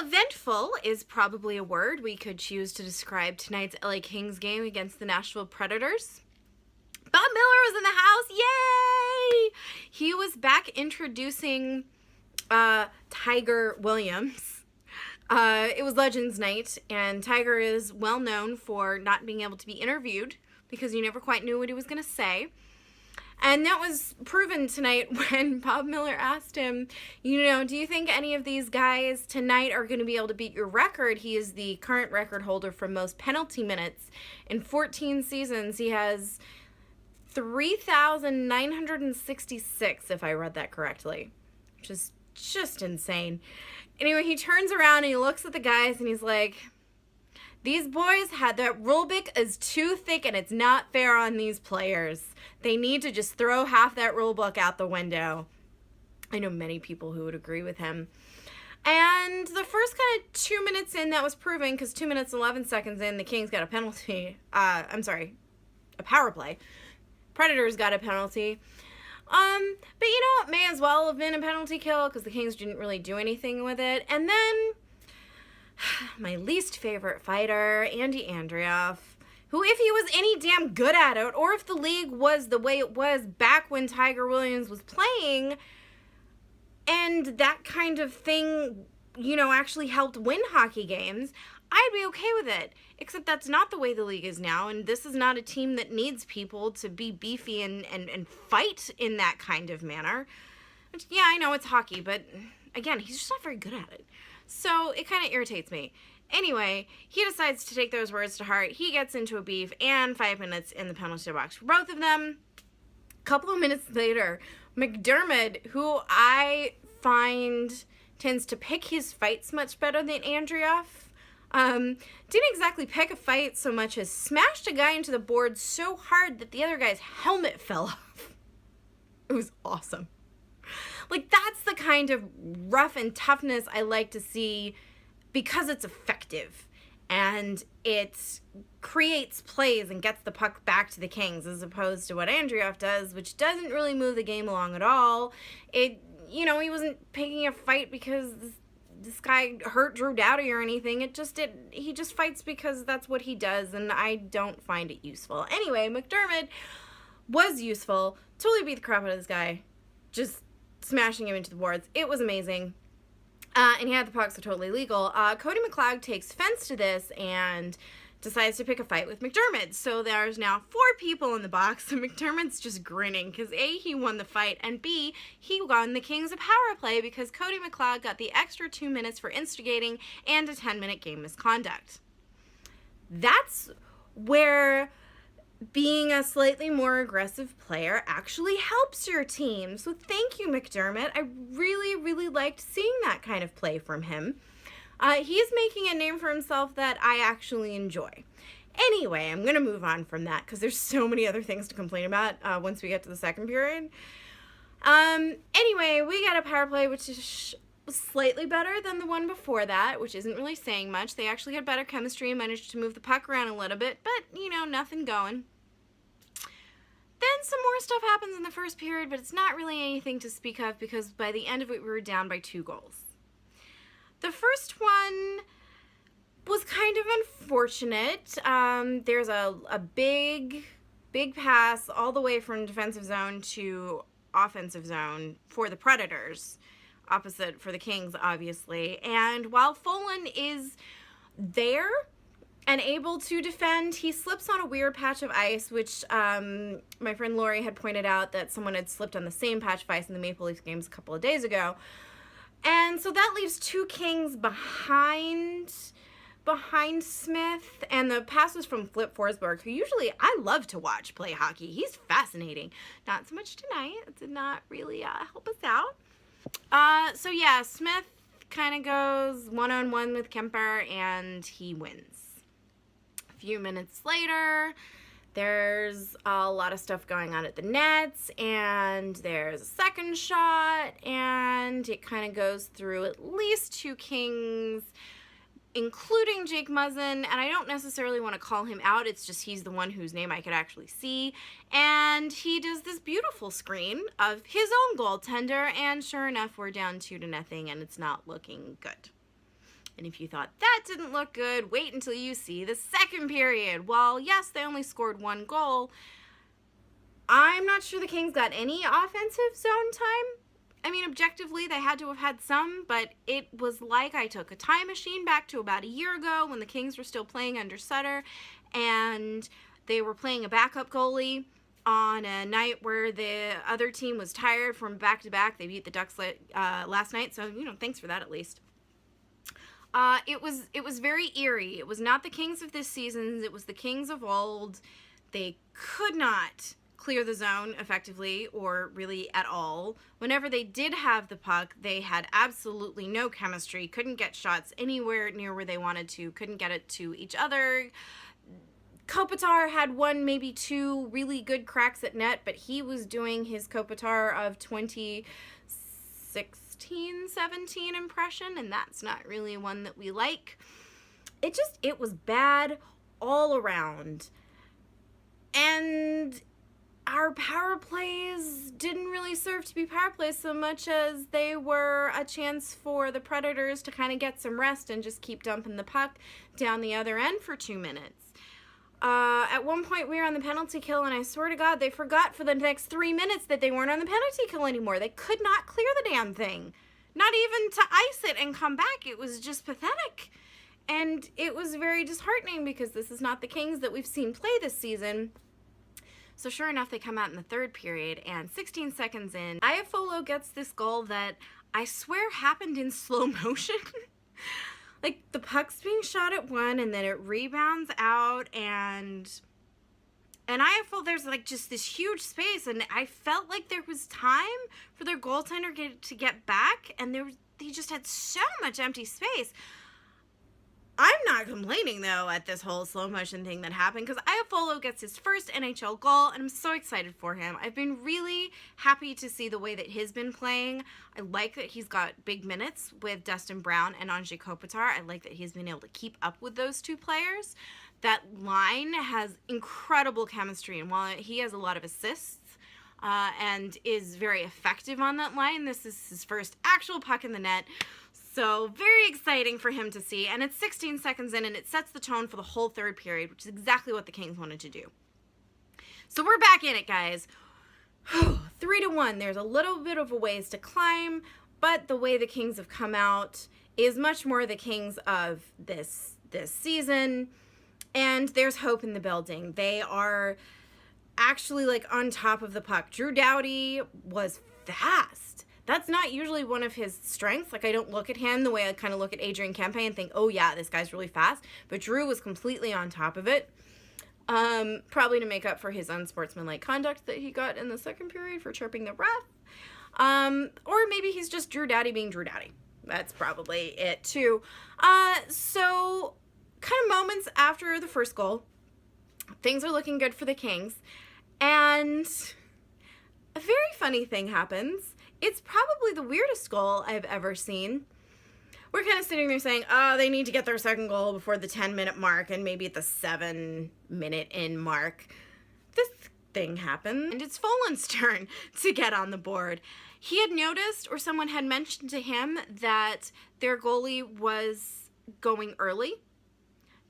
eventful is probably a word we could choose to describe tonight's LA Kings game against the Nashville Predators. Bob Miller was in the house. Yay! He was back introducing Tiger Williams. It was Legends Night, and Tiger is well known for not being able to be interviewed because you never quite knew what he was going to say. And that was proven tonight when Bob Miller asked him, you know, do you think any of these guys tonight are going to be able to beat your record? He is the current record holder for most penalty minutes. In 14 seasons, he has 3,966, if I read that correctly, which is just insane. Anyway, he turns around and he looks at the guys and he's like, these boys had that rule book is too thick and it's not fair on these players. They need to just throw half that rule book out the window. I know many people who would agree with him. And the first kind of 2 minutes in, that was proven because 2 minutes and 11 seconds in, the Kings got a penalty. A power play. Predators got a penalty. But you know, it may as well have been a penalty kill because the Kings didn't really do anything with it. And then my least favorite fighter, Andy Andreoff, who, if he was any damn good at it, or if the league was the way it was back when Tiger Williams was playing, and that kind of thing, you know, actually helped win hockey games, I'd be okay with it. Except that's not the way the league is now, and this is not a team that needs people to be beefy and fight in that kind of manner. Which, yeah, I know it's hockey, but again, he's just not very good at it. So it kind of irritates me. Anyway, he decides to take those words to heart. He gets into a beef and 5 minutes in the penalty box for both of them. A couple of minutes later, McDermott, who I find tends to pick his fights much better than Andreoff, didn't exactly pick a fight so much as smashed a guy into the board so hard that the other guy's helmet fell off. It was awesome. Like, that's the kind of rough and toughness I like to see because it's effective and it creates plays and gets the puck back to the Kings as opposed to what Andreoff does, which doesn't really move the game along at all. He wasn't picking a fight because this guy hurt Drew Doughty or anything. He just fights because that's what he does, and I don't find it useful. Anyway, McDermott was useful. Totally beat the crap out of this guy. Just smashing him into the boards. It was amazing. And he had the puck, so totally legal. Cody McLeod takes offense to this and decides to pick a fight with McDermott. So there's now 4 people in the box, and McDermott's just grinning because A, he won the fight, and B, he won the Kings a power play because Cody McLeod got the extra 2 minutes for instigating and a 10-minute game misconduct. That's where being a slightly more aggressive player actually helps your team. So thank you, McDermott. I really, really liked seeing that kind of play from him. He's making a name for himself that I actually enjoy. Anyway, I'm going to move on from that because there's so many other things to complain about once we get to the second period. Anyway, we got a power play which is slightly better than the one before that, which isn't really saying much. They actually had better chemistry and managed to move the puck around a little bit, but, you know, nothing going. Then some more stuff happens in the first period, but it's not really anything to speak of because by the end of it, we were down by 2 goals. The first one was kind of unfortunate. There's a big pass all the way from defensive zone to offensive zone for the Predators, opposite for the Kings, obviously. And while Folan is there and able to defend, he slips on a weird patch of ice, which my friend Lori had pointed out that someone had slipped on the same patch of ice in the Maple Leafs games a couple of days ago. And so that leaves 2 Kings behind Smith, and the pass was from Flip Forsberg, who usually I love to watch play hockey. He's fascinating. Not so much tonight. It did not really help us out. So yeah, Smith kind of goes one-on-one with Kemper, and he wins. A few minutes later, there's a lot of stuff going on at the nets, and there's a second shot, and it kind of goes through at least 2 Kings, including Jake Muzzin, and I don't necessarily want to call him out, it's just he's the one whose name I could actually see, and he does this beautiful screen of his own goaltender, and sure enough, we're down 2-0, and it's not looking good. And if you thought that didn't look good, wait until you see the second period. While, yes, they only scored 1 goal, I'm not sure the Kings got any offensive zone time. I mean, objectively, they had to have had some, but it was like I took a time machine back to about a year ago when the Kings were still playing under Sutter, and they were playing a backup goalie on a night where the other team was tired from back-to-back. They beat the Ducks last night, so, thanks for that at least. It was very eerie. It was not the Kings of this season. It was the Kings of old. They could not clear the zone effectively or really at all. Whenever they did have the puck, they had absolutely no chemistry, couldn't get shots anywhere near where they wanted to, couldn't get it to each other. Kopitar had 1, maybe 2 really good cracks at net, but he was doing his Kopitar of 2016-17 impression, and that's not really one that we like. It was bad all around. And our power plays didn't really serve to be power plays so much as they were a chance for the Predators to kind of get some rest and just keep dumping the puck down the other end for 2 minutes. At one point, we were on the penalty kill, and I swear to God, they forgot for the next 3 minutes that they weren't on the penalty kill anymore. They could not clear the damn thing. Not even to ice it and come back. It was just pathetic. And it was very disheartening because this is not the Kings that we've seen play this season. So sure enough, they come out in the third period, and 16 seconds in, Iafolo gets this goal that I swear happened in slow motion. Like, the puck's being shot at 1, and then it rebounds out, and Iafolo, there's, like, just this huge space, and I felt like there was time for their goaltender to get back, and they just had so much empty space. I'm not complaining, though, at this whole slow motion thing that happened, because Iafolo gets his first NHL goal, and I'm so excited for him. I've been really happy to see the way that he's been playing. I like that he's got big minutes with Dustin Brown and Anze Kopitar. I like that he's been able to keep up with those 2 players. That line has incredible chemistry, and while he has a lot of assists and is very effective on that line, this is his first actual puck in the net. So very exciting for him to see, and it's 16 seconds in, and it sets the tone for the whole third period, which is exactly what the Kings wanted to do. So we're back in it, guys. 3-1. There's a little bit of a ways to climb, but the way the Kings have come out is much more the Kings of this season, and there's hope in the building. They are actually, like, on top of the puck. Drew Doughty was fast. That's not usually one of his strengths. Like, I don't look at him the way I kind of look at Adrian Kempe and think, oh yeah, this guy's really fast. But Drew was completely on top of it. Probably to make up for his unsportsmanlike conduct that he got in the second period for chirping the ref. Or maybe he's just Drew Doughty being Drew Doughty. That's probably it too. So kind of moments after the first goal, things are looking good for the Kings. And a very funny thing happens. It's probably the weirdest goal I've ever seen. We're kind of sitting there saying, oh, they need to get their second goal before the 10-minute mark and maybe at the 7-minute in mark. This thing happened, and it's Folan's turn to get on the board. He had noticed, or someone had mentioned to him, that their goalie was going early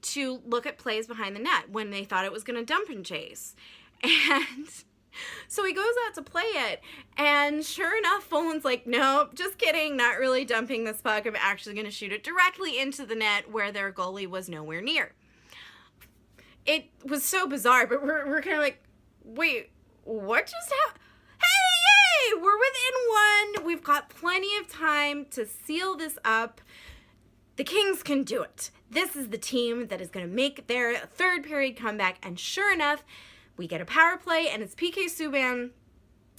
to look at plays behind the net when they thought it was going to dump and chase. And so he goes out to play it, and sure enough, Folan's like, nope, just kidding, not really dumping this puck. I'm actually going to shoot it directly into the net where their goalie was nowhere near. It was so bizarre, but we're kind of like, wait, what just happened? Hey, yay, we're within 1. We've got plenty of time to seal this up. The Kings can do it. This is the team that is going to make their third period comeback, and sure enough, we get a power play, and it's PK Subban,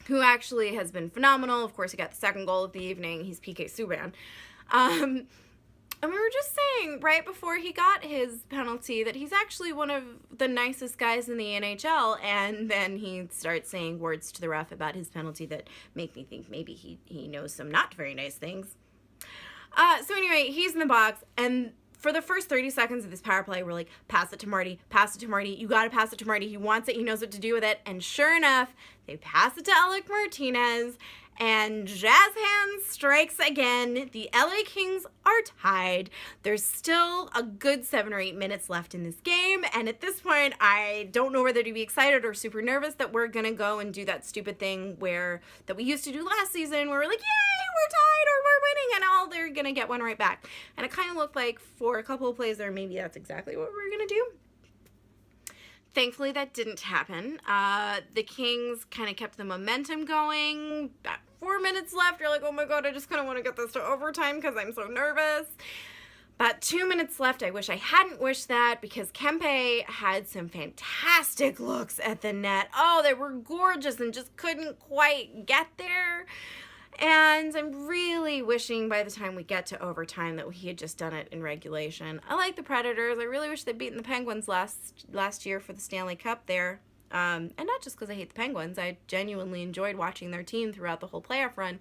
who actually has been phenomenal. Of course, he got the second goal of the evening. He's PK Subban. And we were just saying right before he got his penalty that he's actually one of the nicest guys in the NHL, and then he starts saying words to the ref about his penalty that make me think maybe he knows some not very nice things. So anyway, he's in the box, and for the first 30 seconds of this power play, we're like, pass it to Marty, you gotta pass it to Marty, he wants it, he knows what to do with it, and sure enough, they pass it to Alec Martinez, And jazz hands strikes again. The LA Kings are tied. There's still a good 7 or 8 minutes left in this game. And at this point, I don't know whether to be excited or super nervous that we're going to go and do that stupid thing that we used to do last season where we're like, yay, we're tied or we're winning. And all they're going to get one right back. And it kind of looked like for a couple of plays there, maybe that's exactly what we're going to do. Thankfully, that didn't happen. The Kings kind of kept the momentum going. About 4 minutes left. You're like, oh my God, I just kind of want to get this to overtime because I'm so nervous. About 2 minutes left. I wish I hadn't wished that because Kempe had some fantastic looks at the net. Oh, they were gorgeous and just couldn't quite get there. And I'm really wishing by the time we get to overtime that he had just done it in regulation. I like the Predators. I really wish they'd beaten the Penguins last year for the Stanley Cup there. And not just because I hate the Penguins. I genuinely enjoyed watching their team throughout the whole playoff run.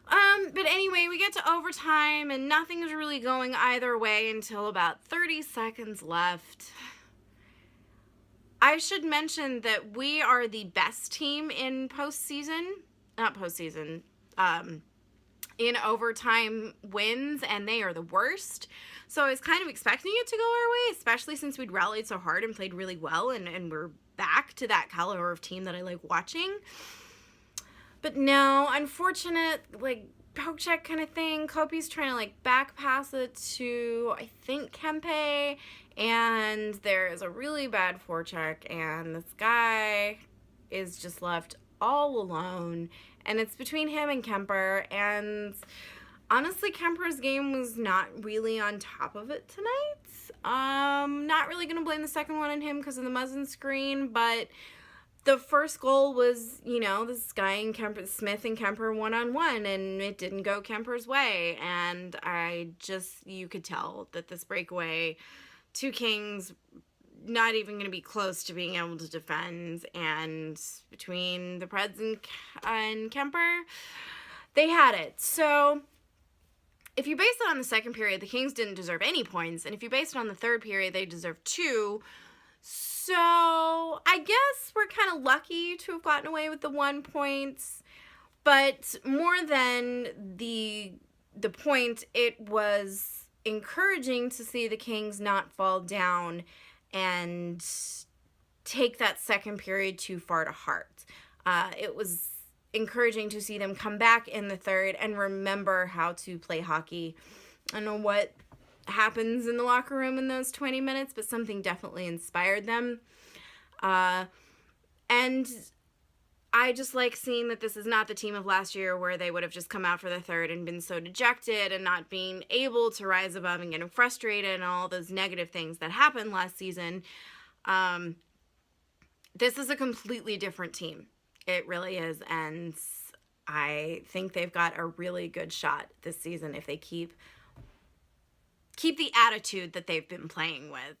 But anyway, we get to overtime and nothing's really going either way until about 30 seconds left. I should mention that we are the best team in in overtime wins, and they are the worst. So I was kind of expecting it to go our way, especially since we'd rallied so hard and played really well, and we're back to that caliber of team that I like watching. But no, unfortunate, poke check kind of thing. Kopi's trying to, back pass it to, I think, Kempe, and there is a really bad forecheck, and this guy is just left all alone, and it's between him and Kemper, and honestly, Kemper's game was not really on top of it tonight. Not really going to blame the second one on him because of the Muzzin screen, but the first goal was, this guy and Smith and Kemper one-on-one, and it didn't go Kemper's way, and you could tell that this breakaway, two Kings not even going to be close to being able to defend, and between the Preds and Kemper, they had it. So if you base it on the second period, the Kings didn't deserve any points, and if you base it on the third period, they deserve 2. So I guess we're kind of lucky to have gotten away with the 1 point, but more than the point, it was encouraging to see the Kings not fall down and take that second period too far to heart. It was encouraging to see them come back in the third and remember how to play hockey. I don't know what happens in the locker room in those 20 minutes, but something definitely inspired them. And I just like seeing that this is not the team of last year where they would have just come out for the third and been so dejected and not being able to rise above and getting frustrated and all those negative things that happened last season. This is a completely different team. It really is. And I think they've got a really good shot this season if they keep the attitude that they've been playing with.